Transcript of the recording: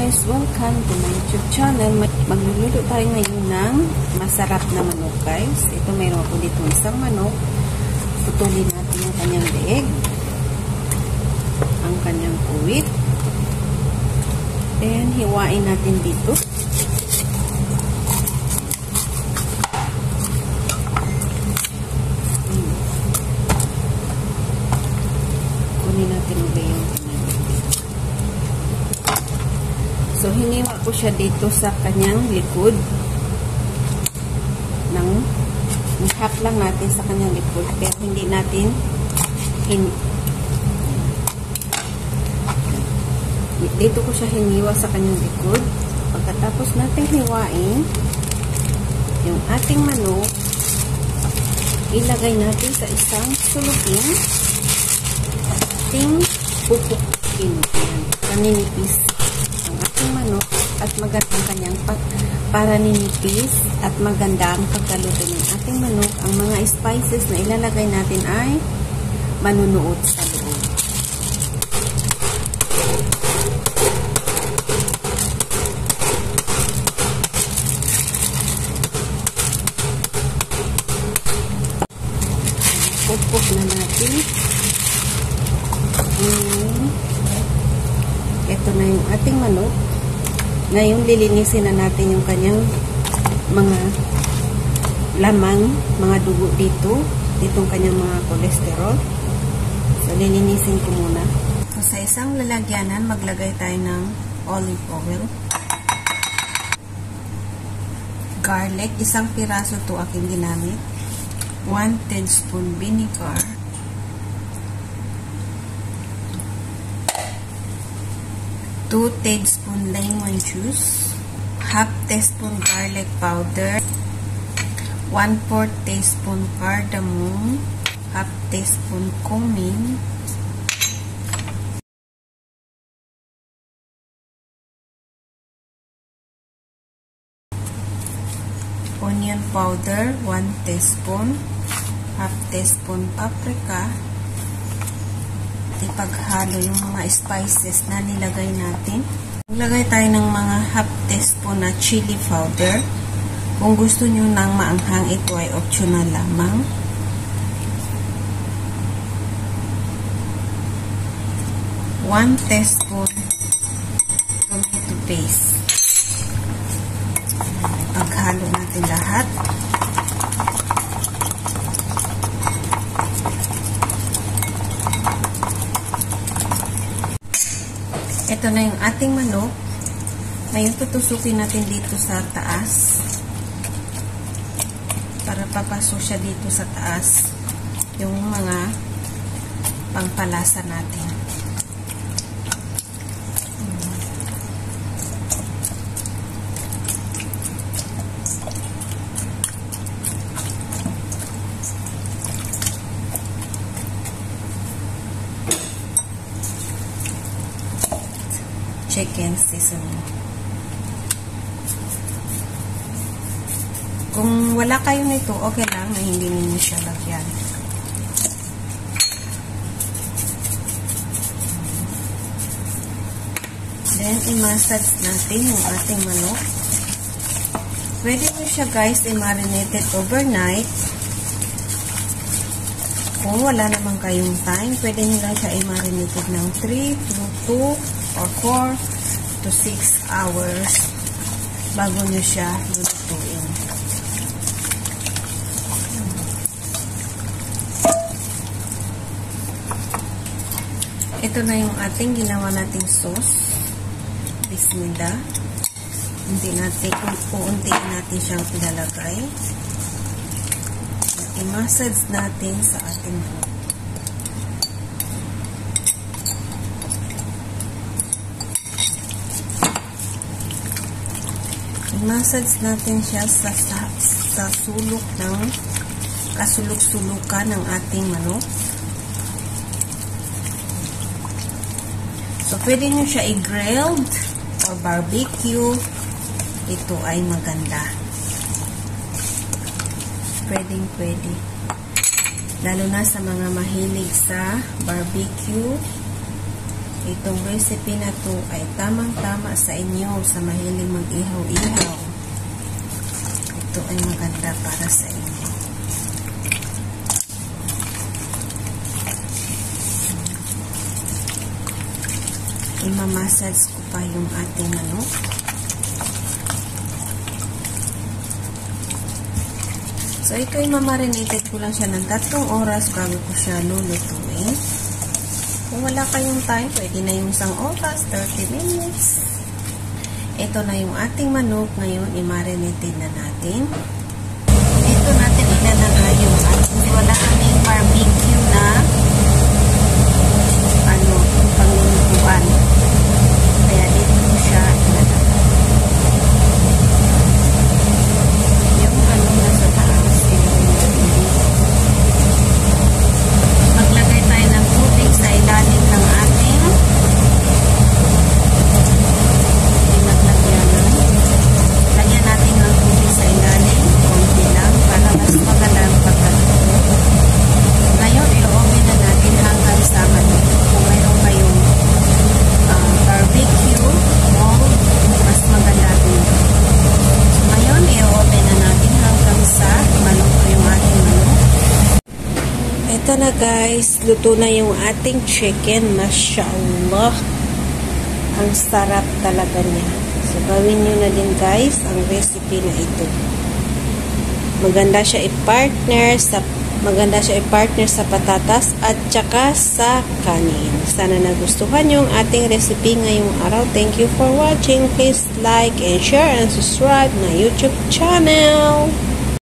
guys! Welcome to my YouTube channel. Magluluto tayo ngayon ng masarap na manok guys. Ito mayroon ako dito isang manok. Putulin natin yung kanyang leeg, ang kanyang puwit. Then hiwain natin dito. Kunin natin ulit yung so, hiniwa ko siya dito sa kanyang likod. Hap lang natin sa kanyang likod. Pero hindi natin dito ko siya hiniwa sa kanyang likod. Pagkatapos natin hiwain yung ating manok, ilagay natin sa isang sulukin. Ating pupukin. Paninipis manok at magandang kanyang para ninipis at maganda ang pagkaluto ng ating manok. Ang mga spices na ilalagay natin ay manunuot sa loob. Pupuk na natin. Ito na yung ating manok. Ngayon, lilinisin na natin yung kanyang mga lamang, mga dugo dito. Ditong kanyang mga kolesterol. So, lilinisin ko muna. So, sa isang lalagyanan, maglagay tayo ng olive oil. Garlic, isang piraso to aking ginamit. 1 teaspoon vinegar. 2 tablespoon lemon juice, half teaspoon garlic powder, 1/4 teaspoon cardamom, half teaspoon cumin, onion powder, 1 teaspoon, half teaspoon paprika. Ipaghalo yung mga spices na nilagay natin. Maglagay tayo ng mga half teaspoon na chili powder. Kung gusto nyo nang maanghang, ito ay optional lamang. One teaspoon tomato paste. Paghalo natin lahat. Ito na yung ating manok. Ngayon, tutusukin natin dito sa taas. Para papasok siya dito sa taas. Yung mga pangpalasa natin. Chicken seasoning. Kung wala kayo nito, okay lang na hindi ninyo siya lagyan. Then, i-massage natin yung ating manok. Pwede nyo siya guys i-marinate overnight. Kung wala naman kayong time, pwede nyo lang siya i-marinate ng 3 to 2 or 4 to 6 hours bago nyo siya lulutuin. Ito na yung ating ginawa nating sauce. Bismillah. Uuntiin natin siyang ilalagay. I-massage natin sa ating buhok. I-massage natin siya sa sulok ng kasulok-sulukan ng ating manok. So, pwede nyo siya i-grilled or barbecue. Ito ay maganda. Pwede. Lalo na sa mga mahilig sa barbecue. Itong recipe na to ay tamang-tama sa inyo, sa mahiling mag-ihaw-ihaw. Ito ay maganda para sa inyo. Imamassage ko pa yung ating manok. So, ito ay mamarinated ko lang siya ng 3 oras bago ko siya lulutuin. Kung wala kayong time, pwede na yung 1 oras, 30 minutes. Ito na yung ating manok. Ngayon, i-marinated na natin. Ito natin ilalagay yung ating wala kaming barbecue na panglulutuan. Kaya dito ko siya ilalagay. Yung nasa taas. Maglagay tayo ng tubig sa ilalim ng ating pinaglagyanan. Lagyan natin ng tubig sa ilalim, konti lang, para mas magalang pagkaluto. Ngayon, i-oven na natin hanggang sa maluto. Kung mayroon kayong barbecue, mas maganda din. So, ngayon, i-oven na natin hanggang sa maluto yung ating manok. Ito na guys, luto na yung ating chicken. Mashallah. Ang sarap talaga niya. So, gawin nyo na din guys ang recipe na ito. Maganda siya i-partner sa patatas at saka sa kanin. Sana nagustuhan yung ating recipe ngayong araw. Thank you for watching. Please like and share and subscribe my YouTube channel.